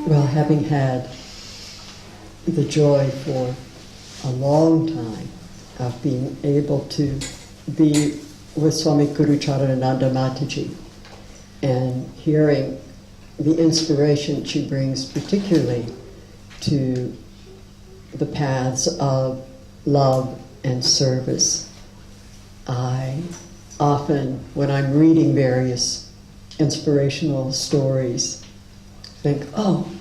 Well, having had the joy for a long time of being able to be with Swami Priyaanandaji and hearing the inspiration she brings particularly to the paths of love and service, I often, when I'm reading various inspirational stories, think, oh,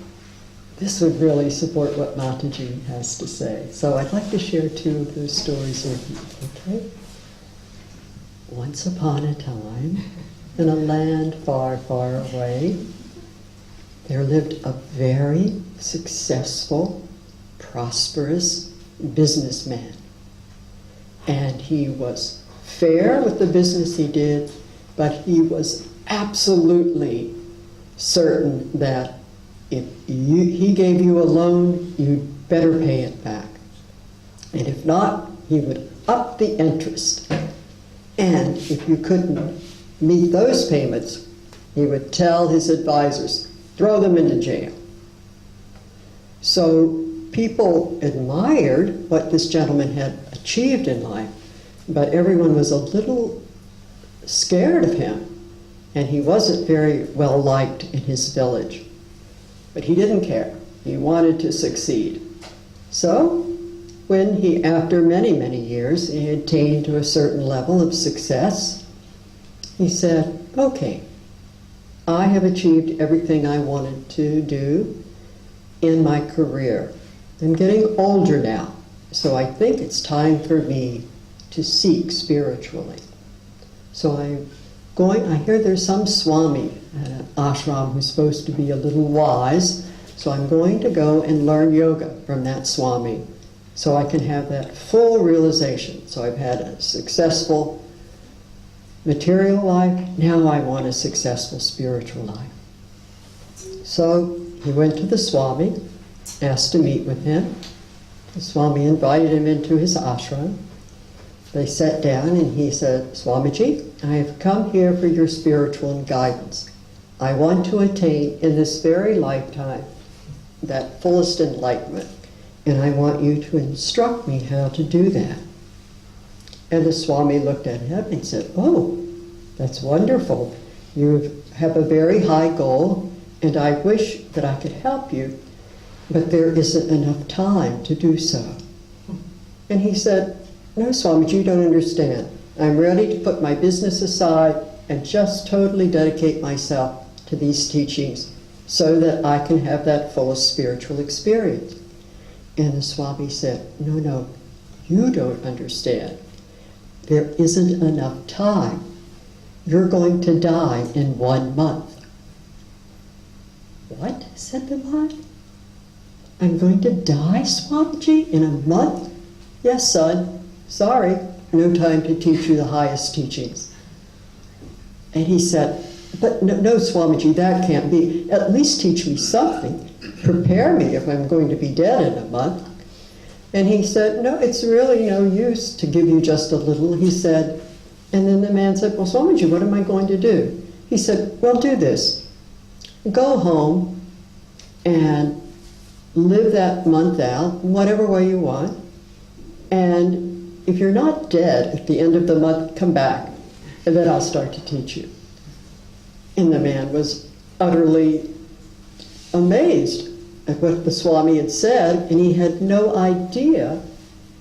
this would really support what Mataji has to say. So I'd like to share two of those stories with you, okay? Once upon a time, in a land far, far away, there lived a very successful, prosperous businessman. And he was fair with the business he did, but he was absolutely certain that if he gave you a loan, you'd better pay it back. And if not, he would up the interest. And if you couldn't meet those payments, he would tell his advisors, throw them into jail. So people admired what this gentleman had achieved in life, but everyone was a little scared of him, and he wasn't very well liked in his village. But he didn't care. He wanted to succeed. So when he, after many, many years, he attained to a certain level of success, he said, okay, I have achieved everything I wanted to do in my career. I'm getting older now, so I think it's time for me to seek spiritually. So I hear there's some Swami at an ashram who's supposed to be a little wise, so I'm going to go and learn yoga from that Swami so I can have that full realization. So I've had a successful material life, now I want a successful spiritual life. So he went to the Swami, asked to meet with him. The Swami invited him into his ashram. They sat down and he said, Swamiji, I have come here for your spiritual guidance. I want to attain in this very lifetime that fullest enlightenment, and I want you to instruct me how to do that. And the Swami looked at him and said, oh, that's wonderful. You have a very high goal, and I wish that I could help you, but there isn't enough time to do so. And he said, no, Swamiji, you don't understand. I'm ready to put my business aside and just totally dedicate myself to these teachings so that I can have that fullest spiritual experience. And the Swami said, no, you don't understand. There isn't enough time. You're going to die in 1 month. What? Said the monk. I'm going to die, Swamiji, in a month? Yes, son. Sorry, no time to teach you the highest teachings. And he said, but no, Swamiji, that can't be. At least teach me something. Prepare me if I'm going to be dead in a month. And he said, no, it's really no use to give you just a little. He said, and then the man said, well, Swamiji, what am I going to do? He said, well, do this. Go home and live that month out, whatever way you want. And if you're not dead at the end of the month, come back, and then I'll start to teach you. And the man was utterly amazed at what the Swami had said, and he had no idea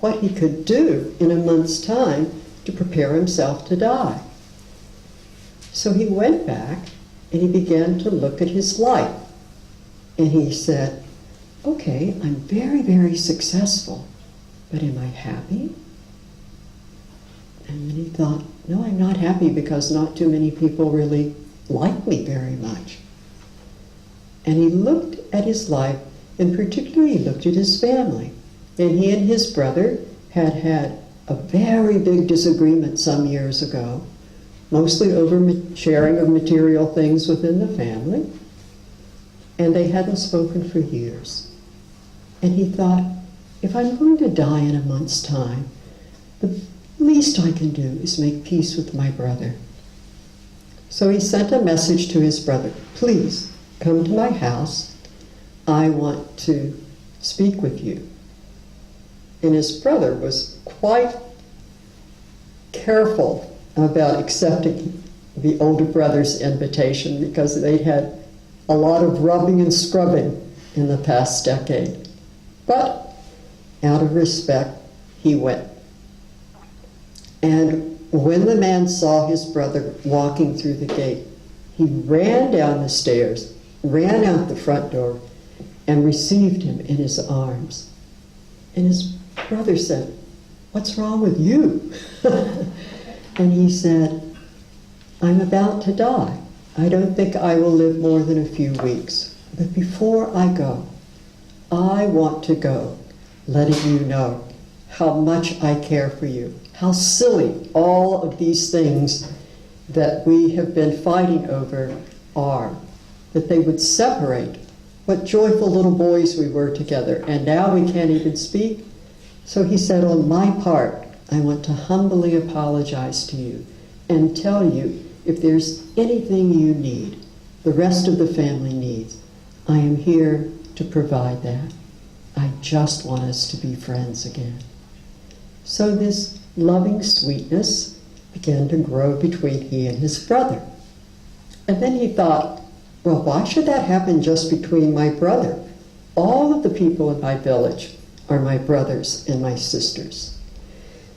what he could do in a month's time to prepare himself to die. So he went back, and he began to look at his life. And he said, okay, I'm very, very successful, but am I happy? And then he thought, no, I'm not happy because not too many people really like me very much. And he looked at his life, and particularly he looked at his family. And he and his brother had had a very big disagreement some years ago, mostly over sharing of material things within the family. And they hadn't spoken for years. And he thought, if I'm going to die in a month's time, the least I can do is make peace with my brother. So he sent a message to his brother, please come to my house. I want to speak with you. And his brother was quite careful about accepting the older brother's invitation because they'd had a lot of rubbing and scrubbing in the past decade. But out of respect, he went. And when the man saw his brother walking through the gate, he ran down the stairs, ran out the front door, and received him in his arms. And his brother said, "What's wrong with you?" And he said, "I'm about to die. I don't think I will live more than a few weeks. But before I go, I want to go letting you know how much I care for you, how silly all of these things that we have been fighting over are, that they would separate what joyful little boys we were together, and now we can't even speak." So he said, "On my part, I want to humbly apologize to you and tell you if there's anything you need, the rest of the family needs, I am here to provide that. I just want us to be friends again." So this loving sweetness began to grow between he and his brother. And then he thought, well, why should that happen just between my brother? All of the people in my village are my brothers and my sisters.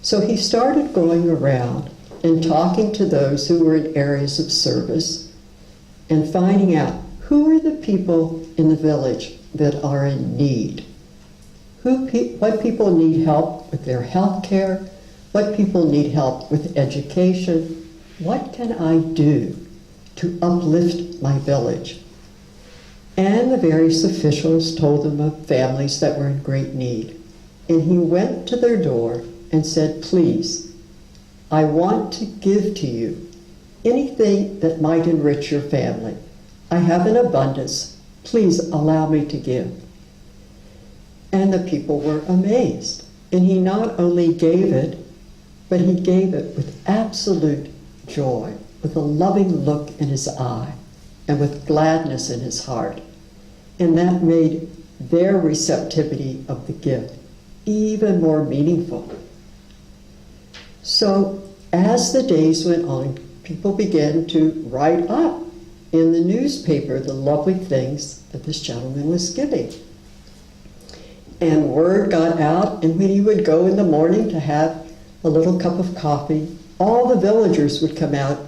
So he started going around and talking to those who were in areas of service and finding out who are the people in the village that are in need. What people need help with their health care, what people need help with education. What can I do to uplift my village? And the various officials told them of families that were in great need. And he went to their door and said, "Please, I want to give to you anything that might enrich your family. I have an abundance. Please allow me to give." And the people were amazed. And he not only gave it, but he gave it with absolute joy, with a loving look in his eye, and with gladness in his heart. And that made their receptivity of the gift even more meaningful. So as the days went on, people began to write up in the newspaper the lovely things that this gentleman was giving. And word got out, and when he would go in the morning to have a little cup of coffee, all the villagers would come out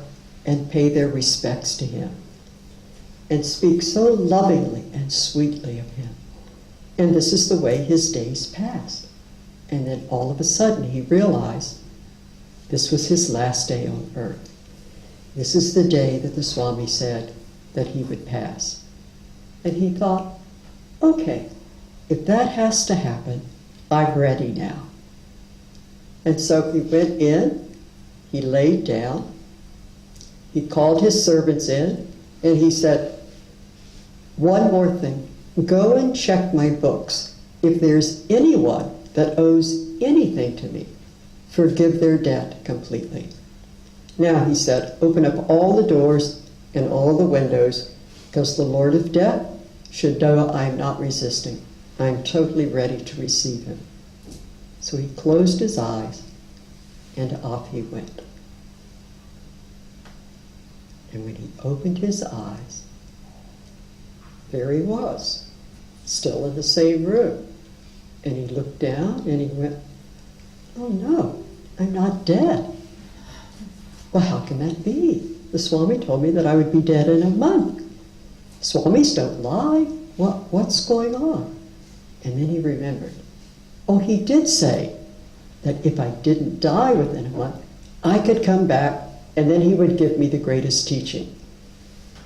and pay their respects to him and speak so lovingly and sweetly of him. And this is the way his days passed. And then all of a sudden he realized this was his last day on earth. This is the day that the Swami said that he would pass. And he thought, okay, if that has to happen, I'm ready now. And so he went in, he laid down, he called his servants in, and he said, "One more thing, go and check my books. If there's anyone that owes anything to me, forgive their debt completely." Now, he said, open up all the doors and all the windows, because the Lord of Death should know I'm not resisting. I'm totally ready to receive him. So he closed his eyes, and off he went. And when he opened his eyes, there he was, still in the same room. And he looked down and he went, "Oh no, I'm not dead. Well, how can that be? The Swami told me that I would be dead in a month. Swamis don't lie. What's going on?" And then he remembered, oh, he did say that if I didn't die within a month, I could come back and then he would give me the greatest teaching.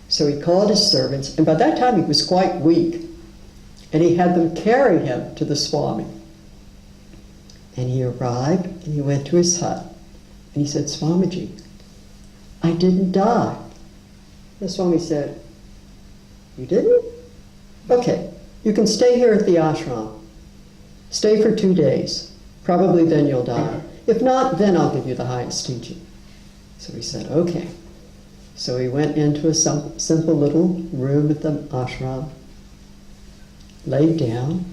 So he called his servants, and by that time he was quite weak, and he had them carry him to the Swami. And he arrived and he went to his hut, and he said, "Swamiji, I didn't die." The Swami said, "You didn't? Okay, you can stay here at the ashram. Stay for 2 days. Probably then you'll die. If not, then I'll give you the highest teaching." So he said, okay. So he went into a simple little room at the ashram, laid down,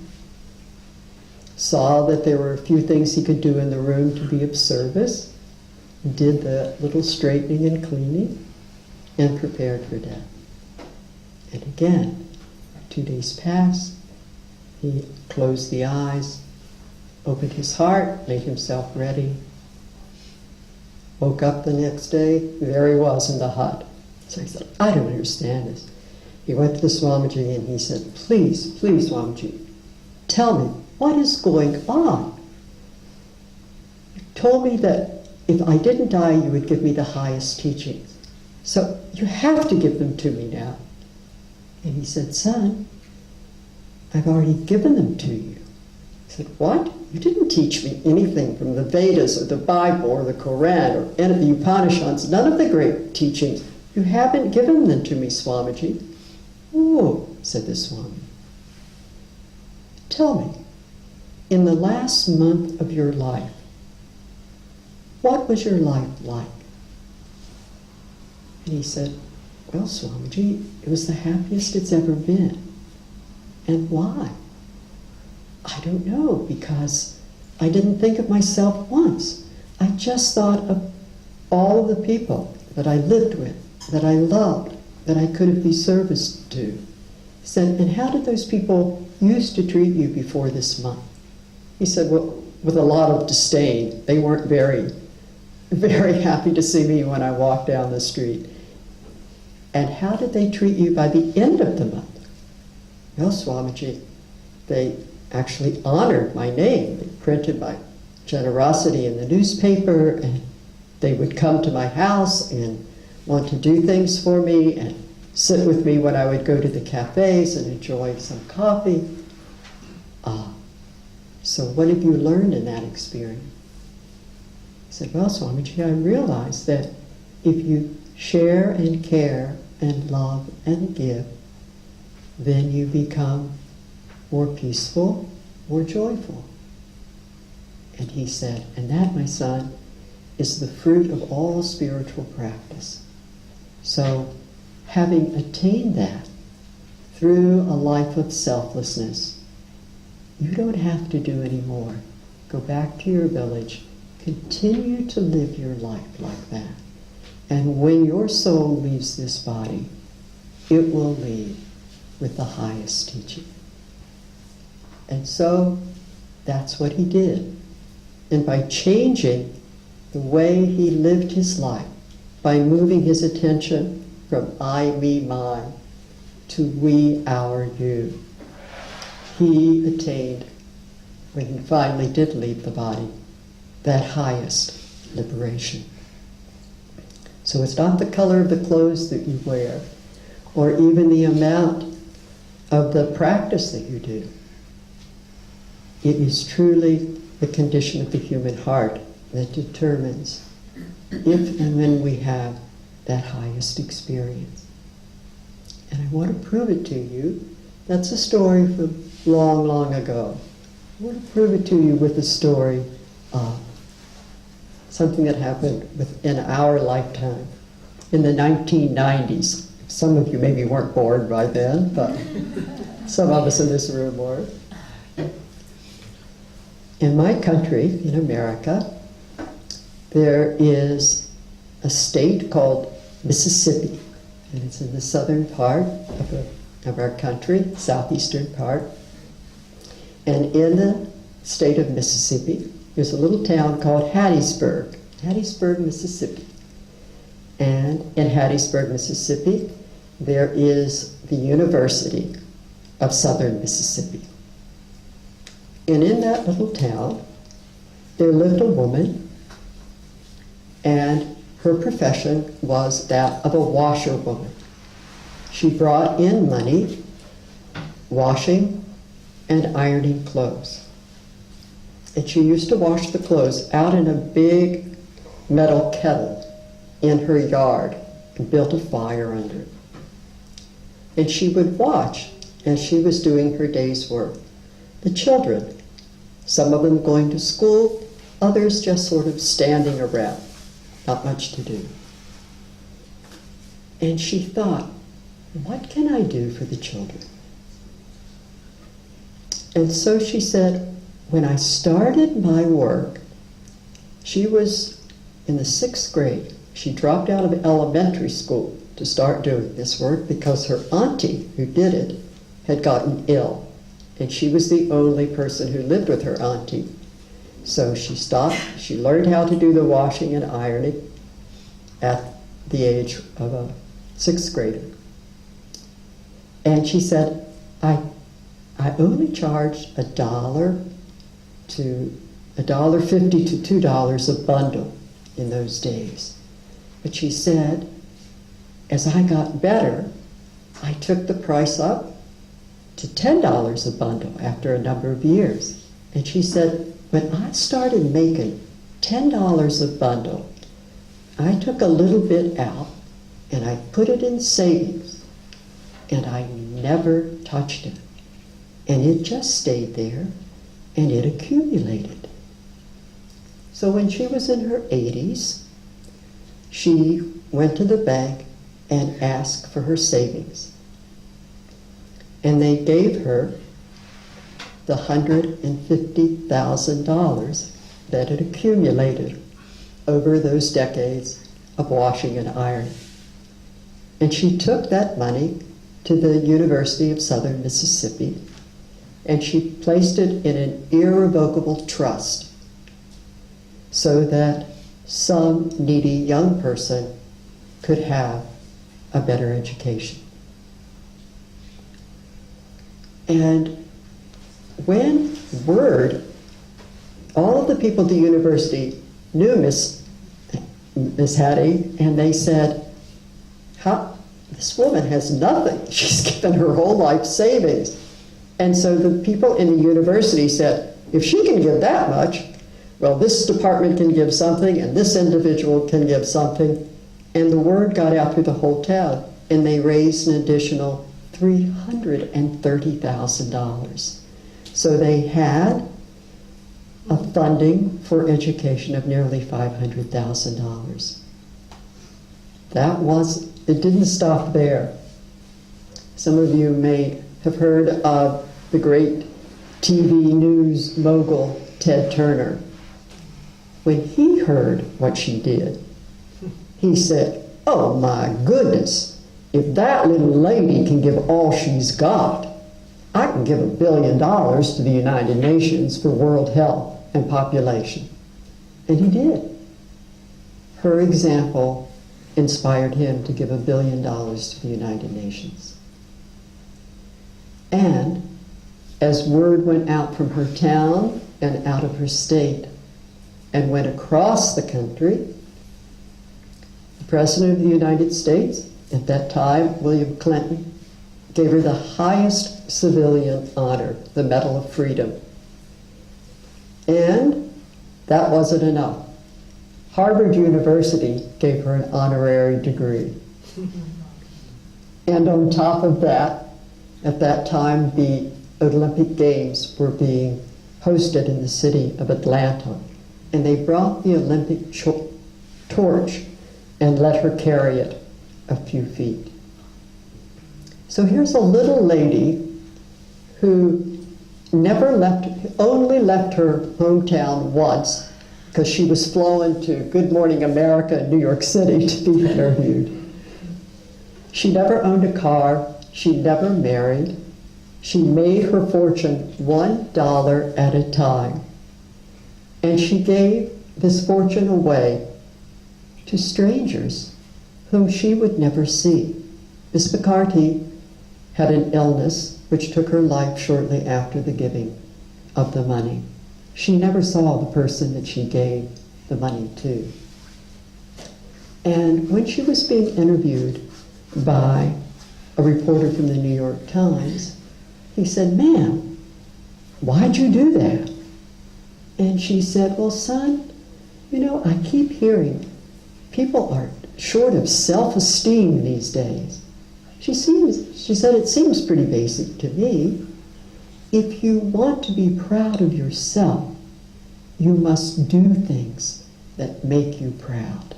saw that there were a few things he could do in the room to be of service, did the little straightening and cleaning, and prepared for death. And again, 2 days passed, he closed the eyes, opened his heart, made himself ready, woke up the next day, there he was in the hut. So he said, I don't understand this. He went to the Swamiji and he said, please, please, Swamiji, tell me, what is going on? You told me that if I didn't die, you would give me the highest teachings. So you have to give them to me now. And he said, son, I've already given them to you. He said, what? You didn't teach me anything from the Vedas or the Bible or the Quran or any of the Upanishads, none of the great teachings. You haven't given them to me, Swamiji. Oh, said the Swami. Tell me, in the last month of your life, what was your life like? And he said, well, Swamiji, it was the happiest it's ever been. And why? I don't know, because I didn't think of myself once. I just thought of all the people that I lived with, that I loved, that I could be service to. He said, and how did those people used to treat you before this month? He said, well, with a lot of disdain. They weren't very, very happy to see me when I walked down the street. And how did they treat you by the end of the month? Well, Swamiji, they actually honored my name. They printed my generosity in the newspaper, and they would come to my house and want to do things for me and sit with me when I would go to the cafes and enjoy some coffee. So what have you learned in that experience? I said, well, Swamiji, I realized that if you share and care and love and give, then you become more peaceful, more joyful. And he said, and that, my son, is the fruit of all spiritual practice. So, having attained that through a life of selflessness, you don't have to do any more. Go back to your village, continue to live your life like that. And when your soul leaves this body, it will leave with the highest teaching. And so that's what he did. And by changing the way he lived his life, by moving his attention from I, me, mine to we, our, you, he attained, when he finally did leave the body, that highest liberation. So it's not the color of the clothes that you wear, or even the amount of the practice that you do. It is truly the condition of the human heart that determines if and when we have that highest experience. And I want to prove it to you. That's a story from long, long ago. I want to prove it to you with a story of something that happened within our lifetime in the 1990s. Some of you maybe weren't born by then, but some of us in this room were. In my country, in America, there is a state called Mississippi, and it's in the southern part of our country, southeastern part. And in the state of Mississippi, there's a little town called Hattiesburg, Mississippi. And in Hattiesburg, Mississippi, there is the University of Southern Mississippi. And in that little town, there lived a woman, and her profession was that of a washerwoman. She brought in money washing and ironing clothes. And she used to wash the clothes out in a big metal kettle in her yard and built a fire under it. And she would watch as she was doing her day's work. The children, some of them going to school, others just sort of standing around, not much to do. And she thought, what can I do for the children? And so she said, when I started my work, she was in the 6th grade. She dropped out of elementary school to start doing this work because her auntie, who did it, had gotten ill. And she was the only person who lived with her auntie. So she stopped. She learned how to do the washing and ironing at the age of a 6th grader. And she said, I only charged $1 to $1.50 to $2 a bundle in those days. But she said, as I got better, I took the price up to $10 a bundle after a number of years. And she said, when I started making $10 a bundle, I took a little bit out and I put it in savings, and I never touched it. And it just stayed there, and it accumulated. So when she was in her 80s, she went to the bank and asked for her savings. And they gave her the $150,000 that had accumulated over those decades of washing and ironing. And she took that money to the University of Southern Mississippi, and she placed it in an irrevocable trust so that some needy young person could have a better education. And when word, all of the people at the university knew Miss Hattie, and they said, this woman has nothing. She's given her whole life savings. And so the people in the university said, if she can give that much, well, this department can give something, and this individual can give something. And the word got out through the whole town, and they raised an additional $330,000. So they had a funding for education of nearly $500,000. It didn't stop there. Some of you may have heard of the great TV news mogul Ted Turner. When he heard what she did, he said, oh my goodness, if that little lady can give all she's got, I can give $1 billion to the United Nations for world health and population. And he did. Her example inspired him to give $1 billion to the United Nations. And as word went out from her town and out of her state and went across the country, the President of the United States, at that time, William Clinton, gave her the highest civilian honor, the Medal of Freedom. And that wasn't enough. Harvard University gave her an honorary degree. And on top of that, at that time, the Olympic Games were being hosted in the city of Atlanta. And they brought the Olympic torch and let her carry it a few feet. So here's a little lady who only left her hometown once, because she was flown to Good Morning America in New York City to be interviewed. She never owned a car. She never married. She made her fortune $1 at a time. And she gave this fortune away to strangers whom she would never see. Miss McCarty had an illness which took her life shortly after the giving of the money. She never saw the person that she gave the money to. And when she was being interviewed by a reporter from the New York Times, he said, ma'am, why'd you do that? And she said, well, son, I keep hearing people are short of self-esteem these days. She said, it seems pretty basic to me. If you want to be proud of yourself, you must do things that make you proud.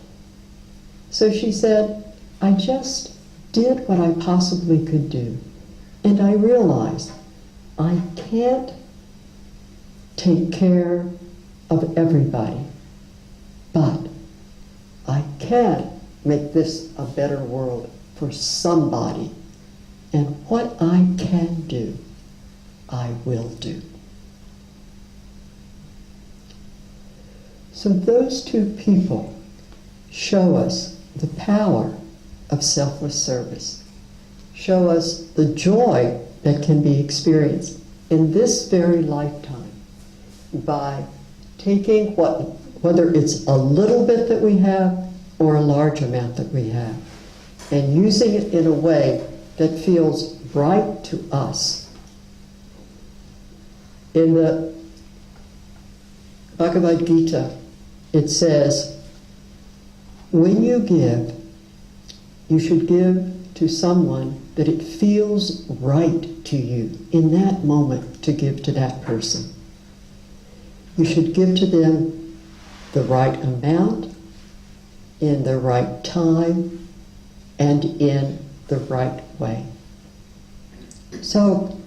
So she said, I just did what I possibly could do. And I realized I can't take care of everybody, but I can make this a better world for somebody. And what I can do, I will do. So those two people show us the power of selfless service, show us the joy that can be experienced in this very lifetime by taking whether it's a little bit that we have or a large amount that we have, and using it in a way that feels right to us. In the Bhagavad Gita, it says, when you give, you should give to someone that it feels right to you in that moment to give to that person. You should give to them the right amount, in the right time, and in the right way. So,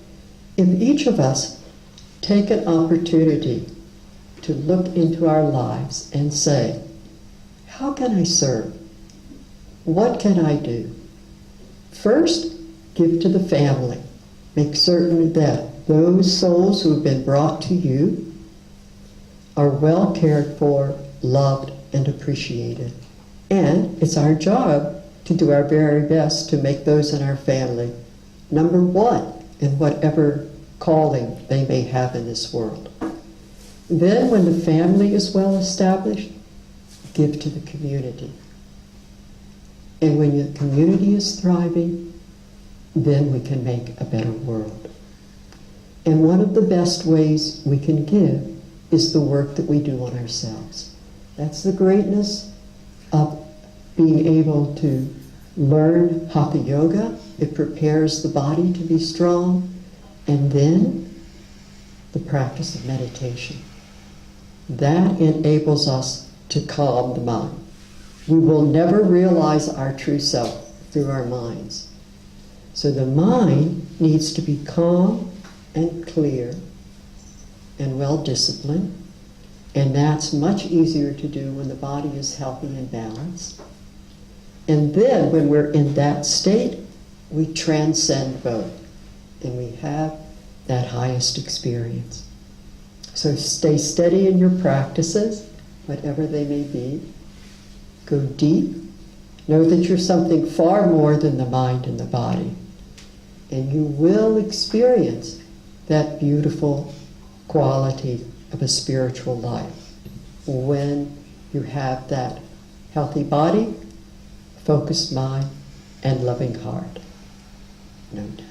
if each of us take an opportunity to look into our lives and say, how can I serve? What can I do? First, give to the family. Make certain that those souls who have been brought to you are well cared for, loved, and appreciated. And it's our job to do our very best to make those in our family number one in whatever calling they may have in this world. Then, when the family is well established, give to the community. And when the community is thriving, then we can make a better world. And one of the best ways we can give is the work that we do on ourselves. That's the greatness of being able to learn Hatha Yoga. It prepares the body to be strong. And then the practice of meditation. That enables us to calm the mind. We will never realize our true self through our minds. So the mind needs to be calm and clear and well disciplined. And that's much easier to do when the body is healthy and balanced. And then when we're in that state, we transcend both. And we have that highest experience. So stay steady in your practices, whatever they may be. Go deep. Know that you're something far more than the mind and the body. And you will experience that beautiful quality of a spiritual life when you have that healthy body, focused mind, and loving heart. No doubt.